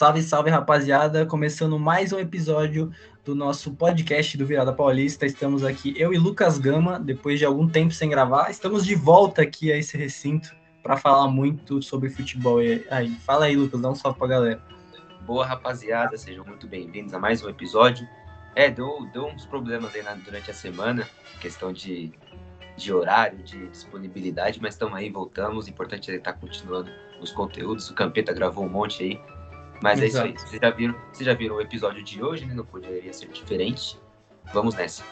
Salve, salve, rapaziada! Começando mais um episódio do nosso podcast do Virada Paulista. Estamos aqui, eu e Lucas Gama, depois de algum tempo sem gravar. Estamos de volta aqui a esse recinto para falar muito sobre futebol. E aí, fala aí, Lucas, dá um salve pra galera. Boa, rapaziada, sejam muito bem-vindos a mais um episódio. Deu uns problemas aí durante a semana, questão de horário, de disponibilidade, mas estamos aí, voltamos. O importante é estar continuando os conteúdos. O Campeta gravou um monte aí, mas Exato. É isso aí. Vocês já viram o episódio de hoje, né? Não poderia ser diferente. Vamos nessa.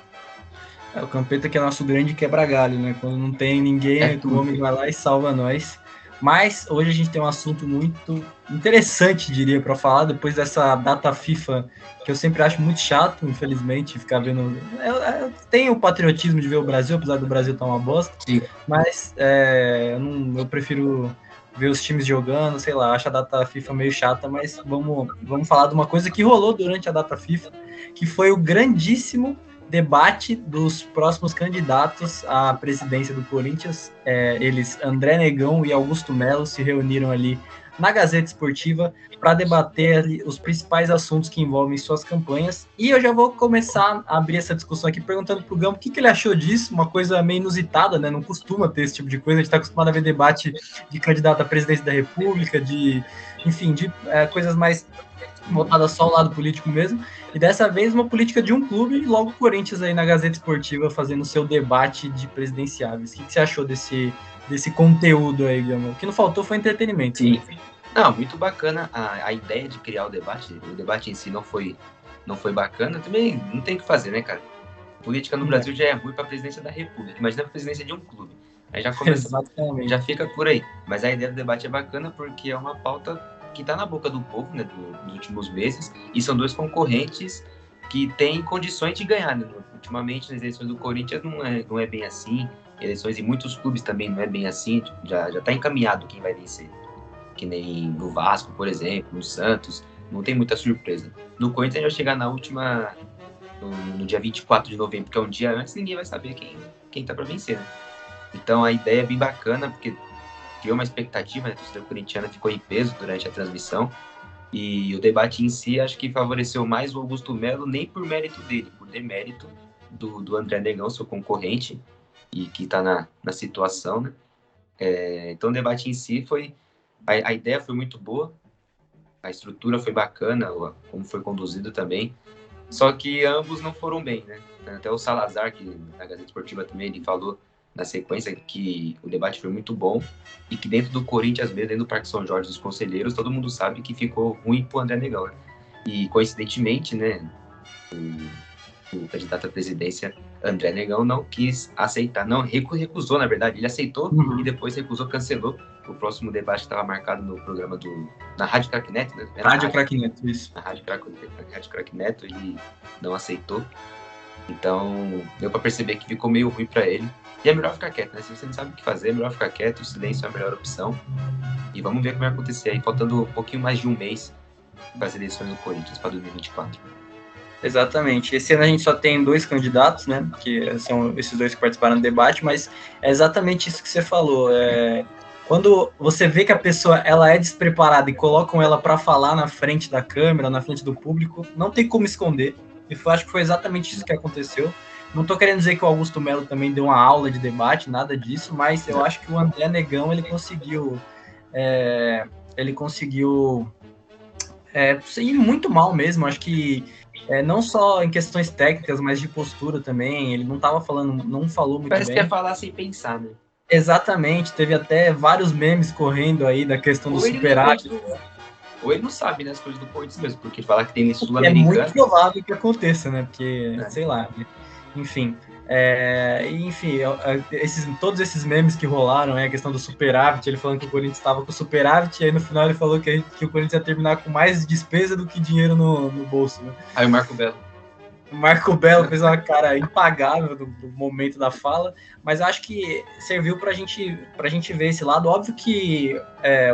O Campeta que é nosso grande quebra-galho, né? Quando não tem ninguém, o homem vai lá e salva nós. Mas hoje a gente tem um assunto muito interessante, diria, para falar, depois dessa data FIFA, que eu sempre acho muito chato, infelizmente, ficar vendo... Eu tenho o patriotismo de ver o Brasil, apesar do Brasil estar uma bosta, Sim. Mas eu prefiro ver os times jogando, sei lá, acho a data FIFA meio chata, mas vamos falar de uma coisa que rolou durante a data FIFA, que foi o grandíssimo debate dos próximos candidatos à presidência do Corinthians. Eles, André Negão e Augusto Melo, se reuniram ali na Gazeta Esportiva para debater ali os principais assuntos que envolvem suas campanhas. E eu já vou começar a abrir essa discussão aqui perguntando para o Gamo o que ele achou disso, uma coisa meio inusitada, né? Não costuma ter esse tipo de coisa, a gente está acostumado a ver debate de candidato à presidência da República, de coisas mais voltada só ao lado político mesmo, e dessa vez uma política de um clube e logo o Corinthians aí na Gazeta Esportiva fazendo seu debate de presidenciáveis. O que você achou desse conteúdo aí, Gama? O que não faltou foi entretenimento. Sim. Não, muito bacana a ideia de criar o debate em si não foi bacana, também não tem o que fazer, né, cara? Política no Brasil já é ruim para a presidência da República, imagina a presidência de um clube. Aí já começa, já fica por aí. Mas a ideia do debate é bacana porque é uma pauta que está na boca do povo, né, nos últimos meses, e são dois concorrentes que têm condições de ganhar, né? Ultimamente, nas eleições do Corinthians não é bem assim, eleições em muitos clubes também não é bem assim, já está encaminhado quem vai vencer, que nem no Vasco, por exemplo, no Santos, não tem muita surpresa. No Corinthians, a gente vai chegar na última, no dia 24 de novembro, que é um dia antes, ninguém vai saber quem tá para vencer, né? Então, a ideia é bem bacana, porque criou uma expectativa, né? A torcida corintiana ficou em peso durante a transmissão, e o debate em si acho que favoreceu mais o Augusto Melo, nem por mérito dele, por demérito do André Negão, seu concorrente, e que está na situação, né? Então o debate em si a ideia foi muito boa, a estrutura foi bacana, como foi conduzido também, só que ambos não foram bem, né? Até o Salazar, que na Gazeta Esportiva também, ele falou na sequência que o debate foi muito bom e que dentro do Corinthians mesmo, dentro do Parque São Jorge dos Conselheiros, todo mundo sabe que ficou ruim pro André Negão, né? E coincidentemente, né, o candidato à presidência, André Negão, não quis aceitar, não, recusou, na verdade, ele aceitou e depois recusou, cancelou o próximo debate que estava marcado no programa na Rádio Craque Neto, né? Rádio Craque Neto, isso. Na Rádio Craque Neto, ele não aceitou. Então, deu para perceber que ficou meio ruim para ele. E é melhor ficar quieto, né? Se você não sabe o que fazer, é melhor ficar quieto, o silêncio é a melhor opção. E vamos ver o que vai acontecer aí, faltando um pouquinho mais de um mês para as eleições do Corinthians, para 2024. Exatamente. Esse ano a gente só tem 2 candidatos, né? Que são esses 2 que participaram do debate, mas é exatamente isso que você falou. Quando você vê que a pessoa ela é despreparada e colocam ela para falar na frente da câmera, na frente do público, não tem como esconder. E acho que foi exatamente isso que aconteceu. Não estou querendo dizer que o Augusto Melo também deu uma aula de debate, nada disso, mas eu acho que o André Negão ele conseguiu ir muito mal mesmo. Acho que não só em questões técnicas, mas de postura também. Ele não falou muito Parece bem. Parece que é falar sem pensar, né? Exatamente, teve até vários memes correndo aí da questão do superávit. Ou ele não sabe, né, as coisas do Corinthians mesmo, porque falar que tem lei sul-americana... É muito provável que aconteça, né, porque, sei lá, enfim... todos esses memes que rolaram, a questão do superávit, ele falando que o Corinthians estava com superávit, e aí no final ele falou que o Corinthians ia terminar com mais despesa do que dinheiro no bolso, né? Aí o Marco Belo fez uma cara impagável do momento da fala, mas acho que serviu pra gente ver esse lado. Óbvio que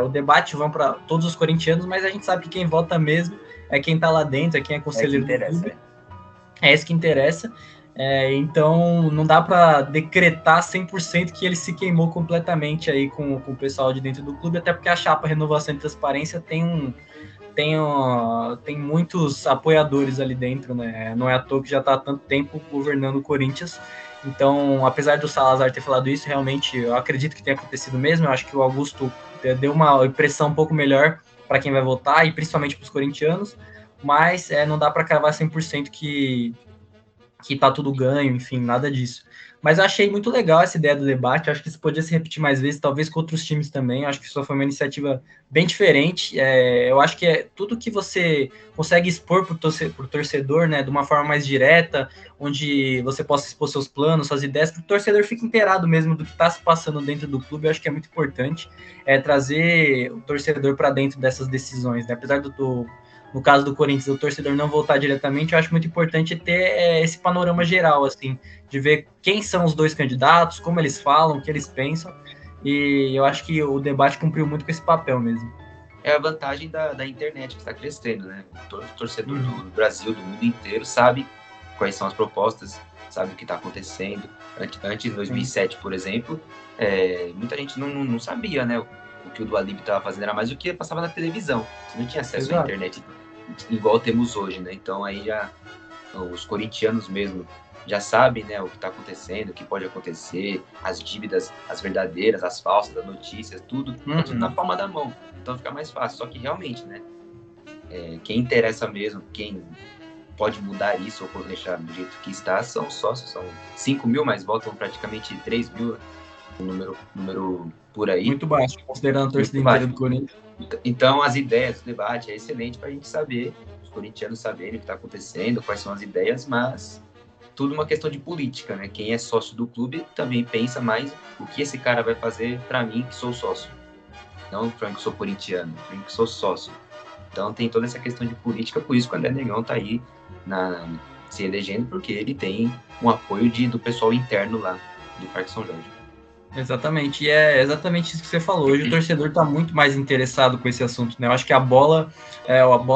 o debate vão para todos os corintianos, mas a gente sabe que quem vota mesmo é quem tá lá dentro, é quem é conselheiro do clube. É isso que interessa. Então não dá para decretar 100% que ele se queimou completamente aí com o pessoal de dentro do clube, até porque a chapa Renovação e Transparência tem tem muitos apoiadores ali dentro, né? Não é à toa que já está há tanto tempo governando o Corinthians. Então, apesar do Salazar ter falado isso, realmente eu acredito que tenha acontecido mesmo. Eu acho que o Augusto deu uma impressão um pouco melhor para quem vai votar e principalmente para os corintianos, mas não dá para cravar 100% que tá tudo ganho, enfim, nada disso. Mas eu achei muito legal essa ideia do debate, acho que isso podia se repetir mais vezes, talvez com outros times também, acho que isso foi uma iniciativa bem diferente, eu acho que é tudo que você consegue expor pro torcedor, né, de uma forma mais direta, onde você possa expor seus planos, suas ideias, para o torcedor fique inteirado mesmo do que está se passando dentro do clube, eu acho que é muito importante trazer o torcedor para dentro dessas decisões, né, apesar no caso do Corinthians, o torcedor não voltar diretamente, eu acho muito importante ter esse panorama geral, assim, de ver quem são os dois candidatos, como eles falam, o que eles pensam, e eu acho que o debate cumpriu muito com esse papel mesmo. É a vantagem da internet que está crescendo, né? Todo torcedor do Brasil, do mundo inteiro, sabe quais são as propostas, sabe o que está acontecendo. Antes de 2007, por exemplo, muita gente não sabia, né? O que o Dua Lipa estava fazendo era mais o que passava na televisão. Você não tinha acesso à internet igual temos hoje, né? Então aí já os corintianos mesmo já sabem, né, o que está acontecendo, o que pode acontecer, as dívidas, as verdadeiras, as falsas, as notícias, tudo, é tudo na palma da mão. Então fica mais fácil. Só que realmente, né, quem interessa mesmo, quem pode mudar isso ou deixar do jeito que está, são sócios, são 5 mil, mas votam praticamente 3 mil, um número por aí. Muito baixo, considerando a torcida inteira do Corinthians. Então, as ideias, o debate é excelente para a gente saber, os corintianos saberem o que está acontecendo, quais são as ideias, mas tudo uma questão de política, né? Quem é sócio do clube também pensa mais o que esse cara vai fazer para mim que sou sócio. Não para mim que sou corintiano, para mim que sou sócio. Então tem toda essa questão de política, por isso que o André Negão tá aí se elegendo, porque ele tem um apoio do pessoal interno lá do Parque São Jorge. Exatamente, e é exatamente isso que você falou. Hoje o torcedor está muito mais interessado com esse assunto, né? Eu acho que a bola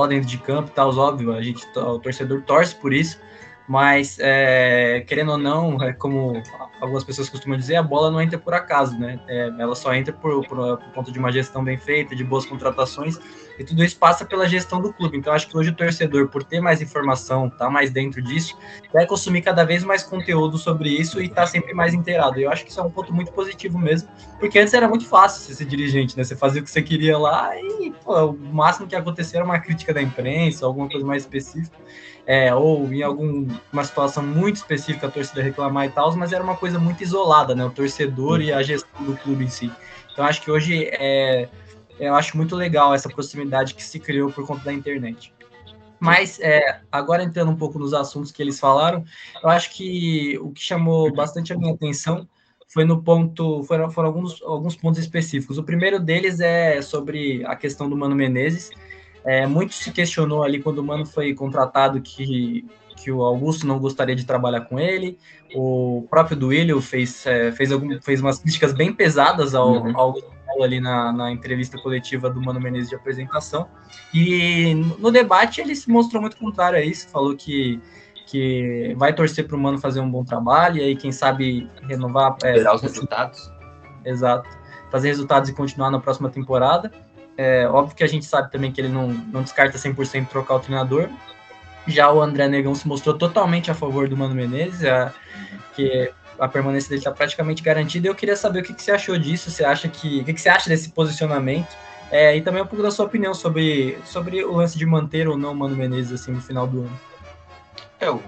dentro de campo, tá, óbvio, o torcedor torce por isso, mas querendo ou não, como algumas pessoas costumam dizer, a bola não entra por acaso, né? Ela só entra por conta de uma gestão bem feita, de boas contratações, e tudo isso passa pela gestão do clube. Então acho que hoje o torcedor, por ter mais informação, tá mais dentro disso, vai consumir cada vez mais conteúdo sobre isso e tá sempre mais inteirado. E eu acho que isso é um ponto muito positivo mesmo, porque antes era muito fácil você ser dirigente, né? Você fazia o que você queria lá e o máximo que acontecia era uma crítica da imprensa, alguma coisa mais específica, ou em alguma situação muito específica a torcida reclamar e tal, mas era uma coisa muito isolada, né? O torcedor e a gestão do clube em si. Então acho que hoje eu acho muito legal essa proximidade que se criou por conta da internet. Mas, agora entrando um pouco nos assuntos que eles falaram, eu acho que o que chamou bastante a minha atenção foram alguns pontos específicos. O primeiro deles é sobre a questão do Mano Menezes. Muito se questionou ali quando o Mano foi contratado que o Augusto não gostaria de trabalhar com ele. O próprio Duílio fez umas críticas bem pesadas ao Augusto ali na entrevista coletiva do Mano Menezes de apresentação. E no debate ele se mostrou muito contrário a isso, falou que vai torcer para o Mano fazer um bom trabalho, e aí quem sabe renovar... Esperar os resultados. Exato. Fazer resultados e continuar na próxima temporada. Óbvio que a gente sabe também que ele não descarta 100% trocar o treinador. Já o André Negão se mostrou totalmente a favor do Mano Menezes, que a permanência dele está praticamente garantida. Eu queria saber o que você achou disso, o que você acha desse posicionamento, e também um pouco da sua opinião sobre o lance de manter ou não o Mano Menezes assim, no final do ano.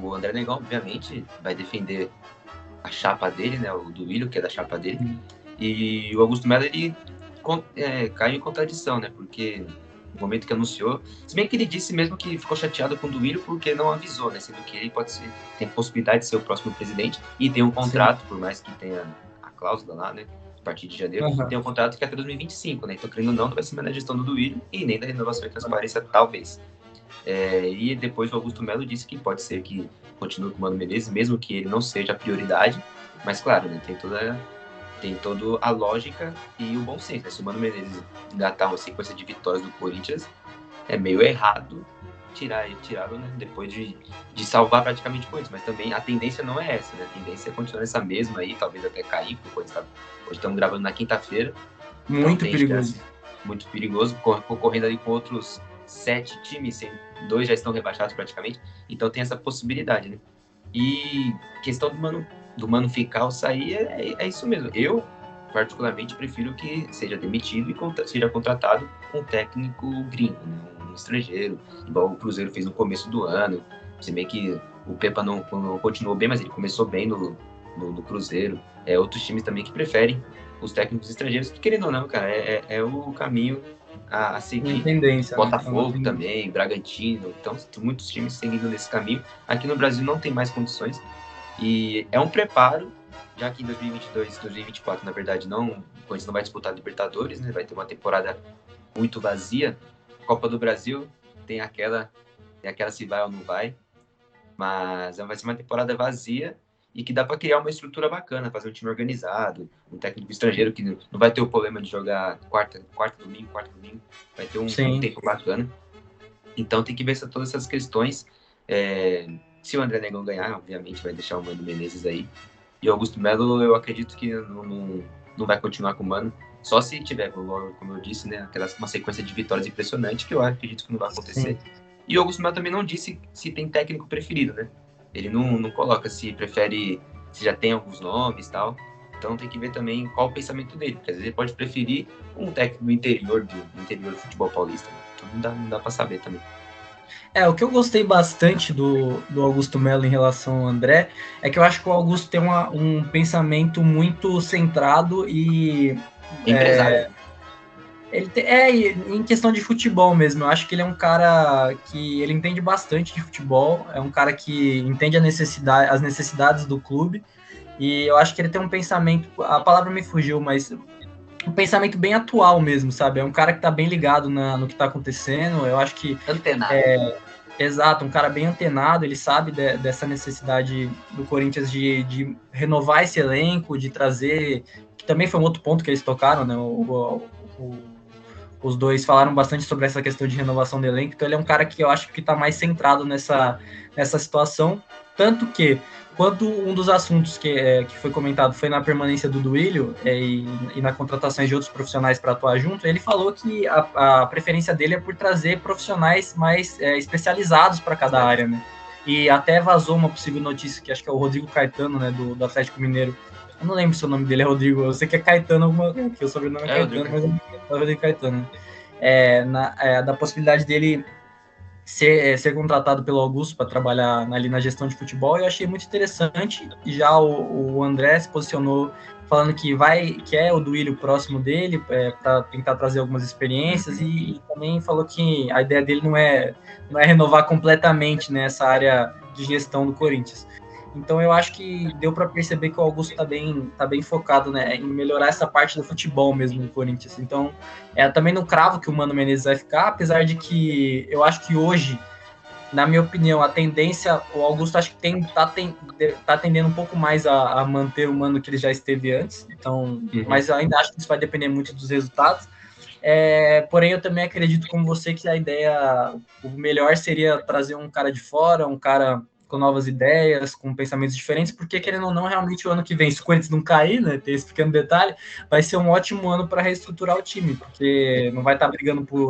O André Negão, obviamente, vai defender a chapa dele, né, o Duílio, que é da chapa dele, e o Augusto Melo, ele caiu em contradição, né, porque no momento que anunciou, se bem que ele disse mesmo que ficou chateado com o Duílio porque não avisou, né, sendo que ele tem possibilidade de ser o próximo presidente e tem um contrato, por mais que tenha a cláusula lá, né, a partir de janeiro, tem um contrato que é até 2025, né, então querendo ou não vai ser mais na gestão do Duílio e nem da renovação e transparência, talvez. E depois o Augusto Melo disse que pode ser que continue com o Mano Menezes, mesmo que ele não seja a prioridade, mas claro, né, tem toda a lógica e o bom senso, né? Se o Mano Menezes engatar uma sequência de vitórias do Corinthians, é meio errado tirá-lo, né? Depois de salvar praticamente coisas, mas também a tendência não é essa, né? A tendência é continuar essa mesma aí, talvez até cair, porque hoje estamos gravando na quinta-feira. Muito perigoso. Muito perigoso, concorrendo ali com outros 7 times, 2 já estão rebaixados praticamente, então tem essa possibilidade, né? E questão do Mano ficar ou sair é isso mesmo. Eu, particularmente, prefiro que seja demitido e seja contratado um técnico gringo, né? Um estrangeiro, igual o Cruzeiro fez no começo do ano. Se bem que o Pepa não continuou bem, mas ele começou bem no Cruzeiro. Outros times também que preferem os técnicos estrangeiros, que querendo ou não, cara, é o caminho a seguir. Uma tendência, Botafogo também, Bragantino, então muitos times seguindo nesse caminho. Aqui no Brasil não tem mais condições e é um preparo, já que em 2022, 2024, na verdade, o Corinthians não vai disputar a Libertadores, né? Vai ter uma temporada muito vazia. Copa do Brasil tem aquela se vai ou não vai, mas vai ser uma temporada vazia e que dá para criar uma estrutura bacana, fazer um time organizado, um técnico estrangeiro que não vai ter o problema de jogar quarta domingo, vai ter um tempo bacana. Então tem que ver todas essas questões. Se o André Negão ganhar, obviamente vai deixar o Mano Menezes aí. E o Augusto Melo, eu acredito que não vai continuar com o Mano, só se tiver, como eu disse, né, uma sequência de vitórias impressionante, que eu acredito que não vai acontecer. Sim. E o Augusto Melo também não disse se tem técnico preferido, né? Ele não coloca se prefere, se já tem alguns nomes e tal. Então tem que ver também qual o pensamento dele, porque às vezes ele pode preferir um técnico do interior do futebol paulista, né? Então não dá para saber também. O que eu gostei bastante do Augusto Melo em relação ao André é que eu acho que o Augusto tem um pensamento muito centrado e... empresário. Em questão de futebol mesmo, eu acho que ele é um cara que ele entende bastante de futebol, é um cara que entende as necessidades do clube, e eu acho que ele tem um pensamento, a palavra me fugiu, mas um pensamento bem atual mesmo, sabe? É um cara que tá bem ligado no que tá acontecendo, eu acho que... Antenado. Exato, um cara bem antenado, ele sabe dessa necessidade do Corinthians de renovar esse elenco, de trazer... Que também foi um outro ponto que eles tocaram, né? Os dois falaram bastante sobre essa questão de renovação do elenco, então ele é um cara que eu acho que está mais centrado nessa situação, tanto que, quando um dos assuntos que foi comentado foi na permanência do Duílio e na contratação de outros profissionais para atuar junto, ele falou que a preferência dele é por trazer profissionais mais especializados para cada área, né? E até vazou uma possível notícia, que acho que é o Rodrigo Caetano, né, do Atlético Mineiro. Eu não lembro se o nome dele é Rodrigo, eu sei que é Caetano, que o sobrenome é Caetano, mas é o Rodrigo Caetano. Da possibilidade dele ser contratado pelo Augusto para trabalhar ali na gestão de futebol, eu achei muito interessante. Já o André se posicionou falando que é o Duílio próximo dele, para tentar trazer algumas experiências, e também falou que a ideia dele não é renovar completamente nessa área de gestão do Corinthians. Então eu acho que deu para perceber que o Augusto tá bem focado, né, em melhorar essa parte do futebol mesmo no Corinthians. Então também não cravo que o Mano Menezes vai ficar, apesar de que eu acho que hoje, na minha opinião, a tendência, o Augusto acho que tá tendendo um pouco mais a manter o Mano que ele já esteve antes. Então, mas eu ainda acho que isso vai depender muito dos resultados. Porém, eu também acredito como você que a ideia, o melhor seria trazer um cara de fora, um cara com novas ideias, com pensamentos diferentes, porque querendo ou não, realmente o ano que vem, se o Corinthians não cair, né, ter esse pequeno detalhe, vai ser um ótimo ano para reestruturar o time, porque não vai estar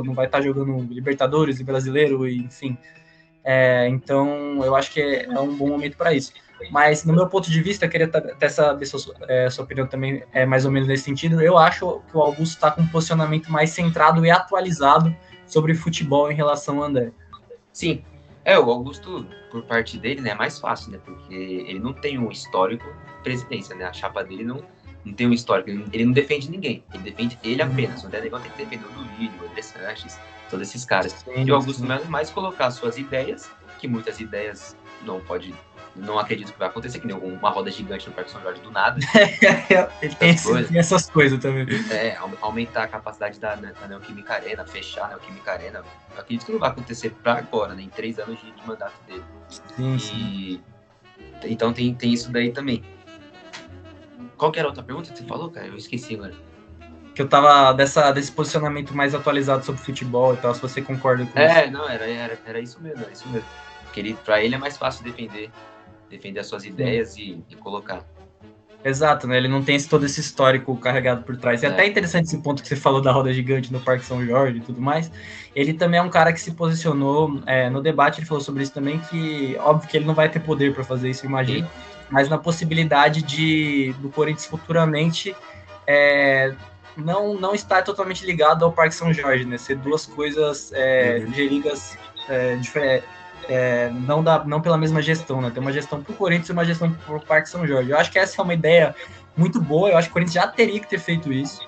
não vai estar jogando Libertadores e Brasileiro, e, enfim. Então, eu acho que é um bom momento para isso. Mas, no meu ponto de vista, eu queria até saber sua opinião também, mais ou menos nesse sentido. Eu acho que o Augusto está com um posicionamento mais centrado e atualizado sobre futebol em relação ao André. Sim. O Augusto, por parte dele, né, é mais fácil, né? Porque ele não tem um histórico de presidência, né? A chapa dele não tem um histórico. Ele não defende ninguém. Ele defende ele apenas. O André Negão tem que defender o Duílio, o André Sanches, todos esses caras. Sim, e o Augusto Melo é mais colocar suas ideias, que muitas ideias não acredito que vai acontecer, que nem uma roda gigante no Parque São Jorge do nada. Ele tem essas coisas também. Aumentar a capacidade da Neoquímica Arena, fechar a Neoquímica Arena. Eu acredito que não vai acontecer para agora, né? Em 3 anos de mandato dele. Sim. Então tem isso daí também. Qual que era a outra pergunta que você falou, cara? Eu esqueci agora. Que eu tava desse posicionamento mais atualizado sobre futebol e tal, se você concorda com isso. Não, era isso mesmo, Porque pra ele é mais fácil defender as suas ideias e colocar. Exato, né? Ele não tem todo esse histórico carregado por trás. E até interessante esse ponto que você falou da roda gigante no Parque São Jorge e tudo mais. Ele também é um cara que se posicionou no debate, ele falou sobre isso também, que óbvio que ele não vai ter poder para fazer isso, imagino, mas na possibilidade do Corinthians futuramente não estar totalmente ligado ao Parque São Jorge, né? Ser duas coisas geridas diferentes. Não pela mesma gestão, né? Tem uma gestão para o Corinthians e uma gestão para o Parque São Jorge. Eu acho que essa é uma ideia muito boa. Eu acho que o Corinthians já teria que ter feito isso,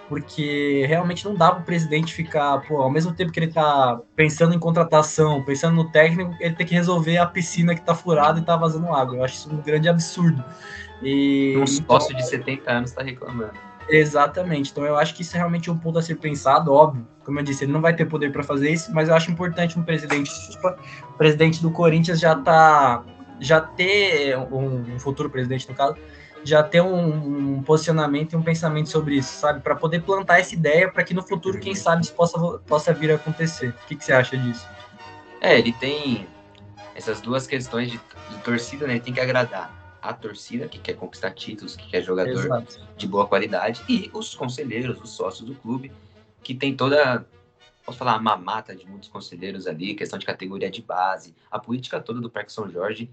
porque realmente não dá para o presidente ficar, ao mesmo tempo que ele está pensando em contratação, pensando no técnico, ele tem que resolver a piscina que está furada e está vazando água. Eu acho isso um grande absurdo. Um sócio de 70 anos está reclamando. Exatamente, então eu acho que isso é realmente um ponto a ser pensado, óbvio, como eu disse, ele não vai ter poder para fazer isso, mas eu acho importante o presidente do Corinthians já ter um futuro presidente, no caso, já ter um posicionamento e um pensamento sobre isso, sabe, para poder plantar essa ideia para que no futuro, quem sabe, isso possa vir a acontecer. O que você acha disso? Ele tem essas duas questões de torcida, né? Ele tem que agradar a torcida, que quer conquistar títulos, que quer jogador de boa qualidade, e os conselheiros, os sócios do clube, que tem toda, posso falar, a mamata de muitos conselheiros ali, questão de categoria de base, a política toda do Parque São Jorge.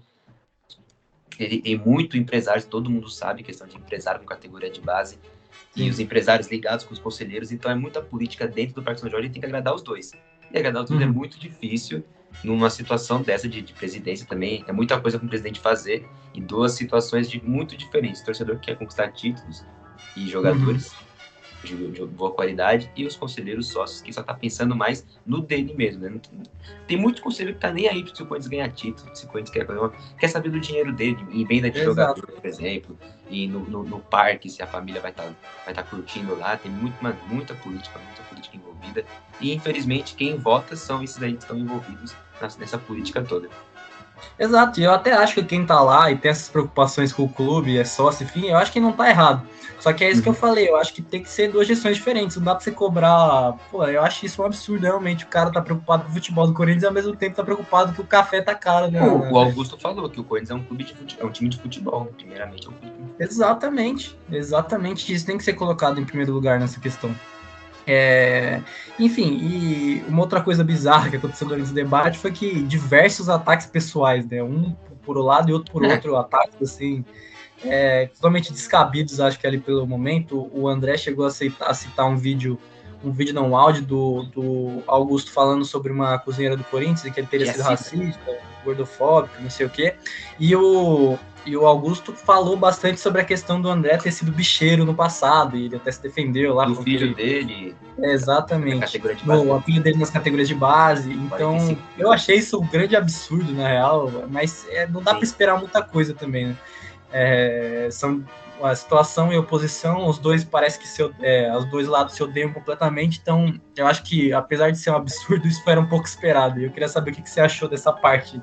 Ele tem muito empresário, todo mundo sabe, questão de empresário com categoria de base, e os empresários ligados com os conselheiros, então é muita política dentro do Parque São Jorge, e tem que agradar os dois. E agradar os dois é muito difícil, numa situação dessa de presidência também, é muita coisa para o presidente fazer, e duas situações muito diferentes. O torcedor que quer conquistar títulos e jogadores de boa qualidade, e os conselheiros sócios que só tá pensando mais no dele mesmo, né? Tem muito conselheiro que tá nem aí se o Corinthians ganhar título, se o Corinthians quer saber do dinheiro dele, em venda de jogador, por exemplo, e no parque, se a família vai tá curtindo lá, tem muita política envolvida, e infelizmente quem vota são esses aí que estão envolvidos nessa política toda. Exato, e eu até acho que quem tá lá e tem essas preocupações com o clube, é sócio, enfim, eu acho que não tá errado. Só que é isso que eu falei, eu acho que tem que ser duas gestões diferentes, não dá pra você cobrar, eu acho isso um absurdo, realmente, o cara tá preocupado com o futebol do Corinthians e ao mesmo tempo tá preocupado que o café tá caro, né? O Augusto falou que o Corinthians é um time de futebol, primeiramente é um clube de futebol. Exatamente, isso tem que ser colocado em primeiro lugar nessa questão. Enfim, e uma outra coisa bizarra que aconteceu durante esse debate foi que diversos ataques pessoais, né, um por um lado e outro por outro, ataques assim, totalmente descabidos, acho que ali pelo momento. O André chegou a citar um áudio do Augusto falando sobre uma cozinheira do Corinthians e que ele teria sido racista, gordofóbico, não sei o quê, e o Augusto falou bastante sobre a questão do André ter sido bicheiro no passado, e ele até se defendeu lá. Do filho dele. Exatamente. O filho dele nas categorias de base. Então, eu achei isso um grande absurdo, na real, mas não dá para esperar muita coisa também, né? São a situação e oposição, os dois parece que os dois lados se odeiam completamente, então eu acho que, apesar de ser um absurdo, isso era um pouco esperado, e eu queria saber o que você achou dessa parte,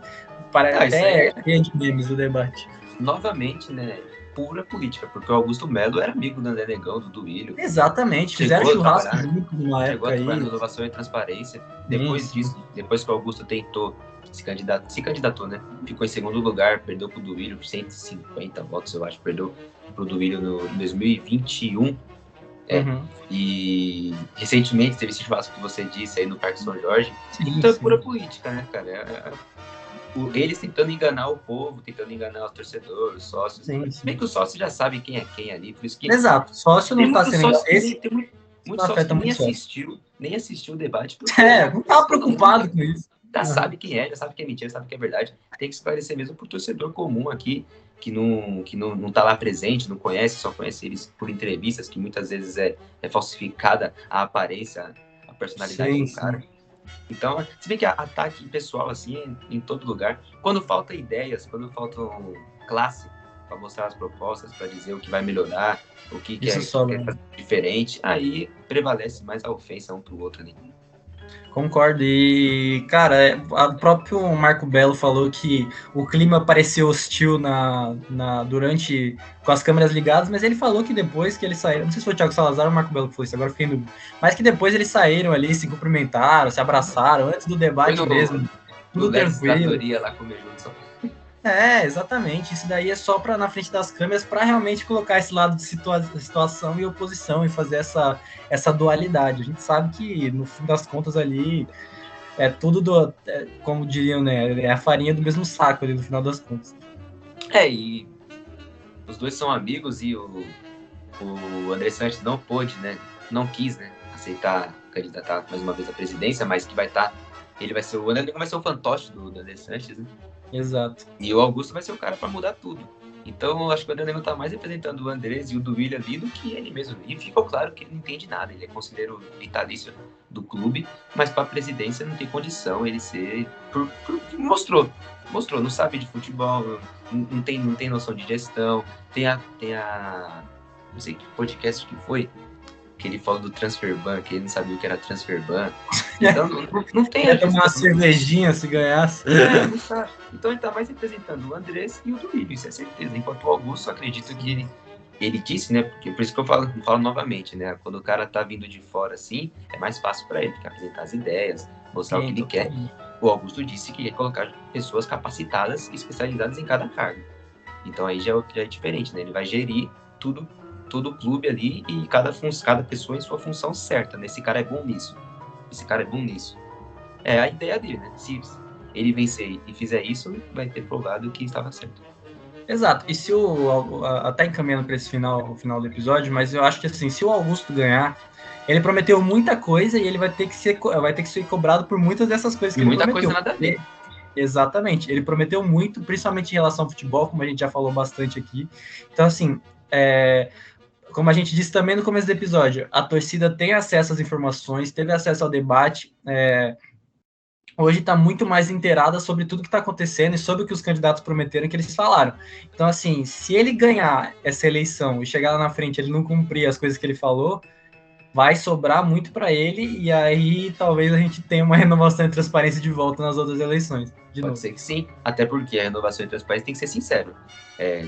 até de memes do debate. Novamente, né, pura política, porque o Augusto Melo era amigo do André Negão, do Duílio. Exatamente, fizeram churrasco junto numa época aí. Chegou a inovação e transparência. Depois disso, depois que o Augusto tentou se candidatou, né? Ficou em segundo lugar, perdeu pro Duílio por 150 votos, eu acho. Perdeu pro Duílio em 2021. E recentemente teve esse churrasco que você disse aí no Parque São Jorge. Então é pura política, né, cara? Eles tentando enganar o povo, tentando enganar os torcedores, os sócios. Bem que o sócio já sabe quem é quem ali, por isso que... Exato, sócio não está sendo esse. Tem muito sócio que nem assistiu o debate. Não estava preocupado com isso. Já sabe quem é, já sabe que é mentira, sabe que é verdade. Tem que esclarecer mesmo pro torcedor comum aqui, que não tá lá presente, não conhece, só conhece eles por entrevistas, que muitas vezes é falsificada a aparência, a personalidade do cara. Então, se bem que ataque pessoal, assim, em todo lugar. Quando falta ideias, quando faltam classe para mostrar as propostas, para dizer o que vai melhorar, o que é diferente, aí prevalece mais a ofensa um pro outro ali. Concordo. E, cara, o próprio Marco Belo falou que o clima parecia hostil durante com as câmeras ligadas, mas ele falou que depois que eles saíram, não sei se foi o Thiago Salazar ou o Marco Belo que foi isso, agora fiquei em dúvida, mas que depois eles saíram ali, se cumprimentaram, se abraçaram, antes do debate mesmo, tudo tranquilo. Lá com o Exatamente. Isso daí é só para na frente das câmeras para realmente colocar esse lado de situação e oposição e fazer essa dualidade. A gente sabe que, no fim das contas, ali é tudo como diriam, né? É a farinha do mesmo saco ali no final das contas. E os dois são amigos e o André Sanches não pôde, né? Não quis, né? Aceitar candidatar mais uma vez à presidência, mas que vai estar. O André Negão vai ser o fantoche do André Sanches, né? Exato. E o Augusto vai ser o cara para mudar tudo. Então, eu acho que o André Negão tá mais representando o Andrés e o Duílio ali do que ele mesmo. E ficou claro que ele não entende nada. Ele é conselheiro vitalício do clube, mas para a presidência não tem condição ele ser. Mostrou, não sabe de futebol, não tem noção de gestão. Tem a não sei que podcast que foi, que ele falou do transfer ban, que ele não sabia o que era transfer ban. Então, não tem a gestão. Tomar uma cervejinha se ganhasse. Não sabe. Então, ele tá mais representando o Andrés e o Duílio, isso é certeza. Enquanto o Augusto, acredito que ele disse, né? Porque por isso que eu falo novamente, né? Quando o cara tá vindo de fora assim, é mais fácil para ele, porque apresentar as ideias, mostrar o que ele quer. O Augusto disse que ia colocar pessoas capacitadas e especializadas em cada cargo. Então aí já é diferente, né? Ele vai gerir todo o clube ali e cada pessoa em sua função certa, né? Esse cara é bom nisso. É a ideia dele, né? Se ele vencer e fizer isso, vai ter provado que estava certo. Exato. E se até encaminhando para esse o final do episódio, mas eu acho que assim, se o Augusto ganhar, ele prometeu muita coisa e ele vai ter que ser cobrado por muitas dessas coisas que ele prometeu. Muita coisa nada a ver. Exatamente. Ele prometeu muito, principalmente em relação ao futebol, como a gente já falou bastante aqui. Então, assim, como a gente disse também no começo do episódio, a torcida tem acesso às informações, teve acesso ao debate, hoje está muito mais inteirada sobre tudo que está acontecendo e sobre o que os candidatos prometeram que eles falaram. Então, assim, se ele ganhar essa eleição e chegar lá na frente ele não cumprir as coisas que ele falou, vai sobrar muito para ele e aí talvez a gente tenha uma renovação e transparência de volta nas outras eleições. Pode ser que sim, até porque a renovação e transparência tem que ser sincero. É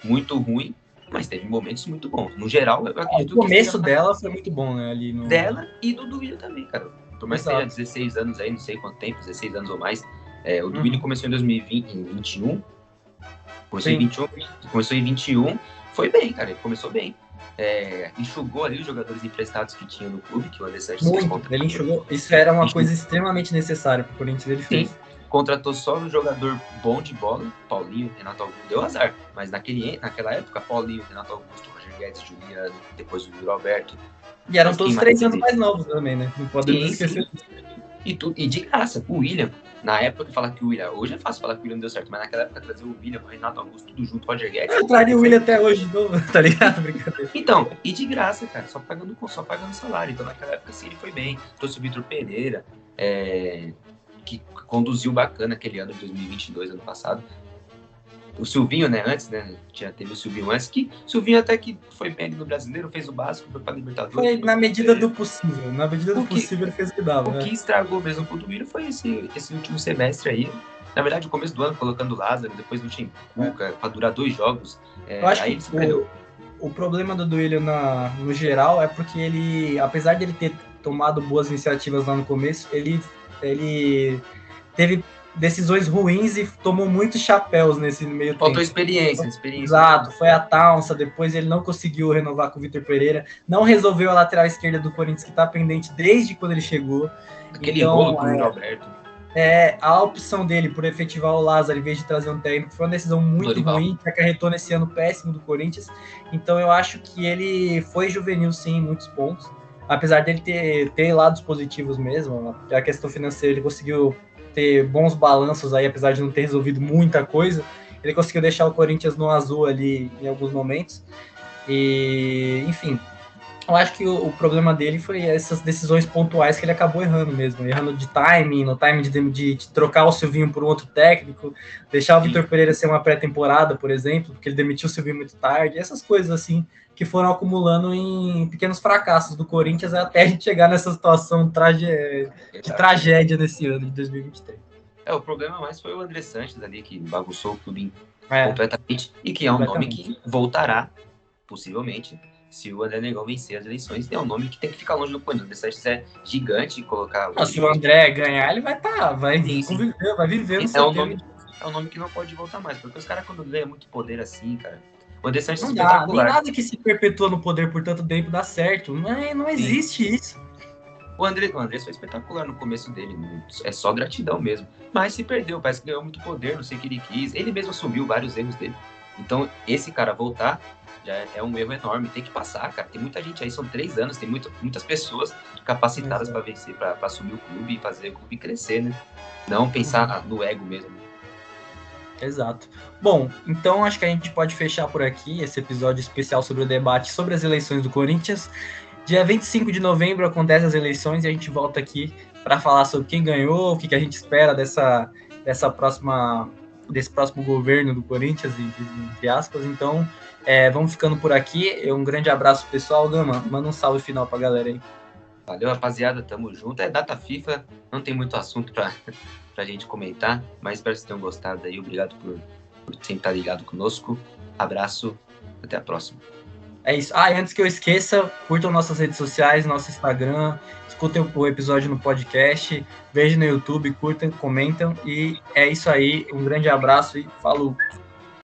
muito ruim, mas teve momentos muito bons. No geral, eu acredito que o começo dela foi muito bom, né? Ali no... Dela e do Duílio também, cara. Por mais que tenha 16 anos aí, não sei quanto tempo, 16 anos ou mais. O Duílio começou em 2021. Começou em 21. Foi bem, cara. Ele começou bem. Enxugou ali os jogadores emprestados que tinha no clube, que o André Sanches fez contra. Ele enxugou. Isso era uma coisa extremamente necessária para o Corinthians. Ele fez. Sim. Contratou só um jogador bom de bola, Paulinho, Renato Augusto. Deu azar, mas naquela época, Paulinho, Renato Augusto, Roger Guedes, Juliano, depois o Yuri Alberto. E eram todos 3 anos mais novos também, né? Não podemos esquecer disso. E de graça, o William, na época, falar que o William, hoje é fácil falar que o William deu certo, mas naquela época trazer o William, o Renato Augusto, tudo junto, Roger Guedes. Eu traria o William até hoje de novo, tá ligado? Brincadeira. Então, e de graça, cara, só pagando salário. Então, naquela época, sim, ele foi bem. Trouxe o Vitor Pereira, que conduziu bacana aquele ano de 2022, ano passado. O Silvinho, né, antes, né, teve o Silvinho antes, que o Silvinho até que foi bem no Brasileiro, fez o básico, foi pra Libertadores. Foi na medida do possível, ele fez o que dava. O que estragou mesmo pro Duílio foi esse último semestre aí. Na verdade, o começo do ano, colocando o Lázaro, depois do time Cuca, pra durar 2 jogos. Eu acho que o problema do Duílio no geral é porque ele, apesar de ele ter tomado boas iniciativas lá no começo, ele teve decisões ruins e tomou muitos chapéus nesse meio tempo. Faltou experiência. Exato, foi a Taunsa, depois ele não conseguiu renovar com o Vitor Pereira, não resolveu a lateral esquerda do Corinthians, que está pendente desde quando ele chegou. Aquele rolo com o Roberto. A opção dele por efetivar o Lázaro em vez de trazer um técnico foi uma decisão muito ruim, que acarretou nesse ano péssimo do Corinthians. Então eu acho que ele foi juvenil sim em muitos pontos, apesar dele ter lados positivos mesmo. A questão financeira, ele conseguiu ter bons balanços aí, apesar de não ter resolvido muita coisa, ele conseguiu deixar o Corinthians no azul ali em alguns momentos. E, enfim, eu acho que o problema dele foi essas decisões pontuais que ele acabou errando mesmo, errando de timing, no timing de trocar o Silvinho por um outro técnico, deixar o Vitor Pereira ser uma pré-temporada, por exemplo, porque ele demitiu o Silvinho muito tarde, essas coisas assim que foram acumulando em pequenos fracassos do Corinthians até a gente chegar nessa situação de tragédia nesse ano de 2023. O problema mais foi o André Sanches ali, que bagunçou o clube completamente, e que é um nome que voltará, possivelmente, se o André Negão vencer as eleições. É um nome que tem que ficar longe do Corinthians. O André Sanches é gigante, colocar... Se o André ganhar, ele vai viver no seu tempo. é um nome que não pode voltar mais. Porque os caras, quando ganham muito poder assim, cara. O André Sanches é Não dá, espetacular. nem nada que se perpetua no poder por tanto tempo dá certo. Não existe isso. O André foi espetacular no começo dele. É só gratidão mesmo. Mas se perdeu, parece que ganhou muito poder, não sei o que ele quis. Ele mesmo assumiu vários erros dele. Então, esse cara voltar já é um erro enorme. Tem que passar, cara. Tem muita gente aí, são 3 anos, tem muitas pessoas capacitadas para vencer, para assumir o clube e fazer o clube crescer, né? Não pensar no ego mesmo. Exato. Bom, então acho que a gente pode fechar por aqui esse episódio especial sobre o debate sobre as eleições do Corinthians. Dia 25 de novembro acontecem as eleições e a gente volta aqui para falar sobre quem ganhou, o que a gente espera desse próximo governo do Corinthians, entre aspas. Então, vamos ficando por aqui. Um grande abraço, pessoal. Gama, manda um salve final para a galera aí. Valeu, rapaziada. Tamo junto. É data FIFA, não tem muito assunto pra gente comentar, mas espero que vocês tenham gostado aí. Obrigado por sempre estar ligado conosco. Abraço, até a próxima. É isso. E antes que eu esqueça, curtam nossas redes sociais, nosso Instagram, escutem o episódio no podcast, vejam no YouTube, curtam, comentam, e é isso aí. Um grande abraço e falou!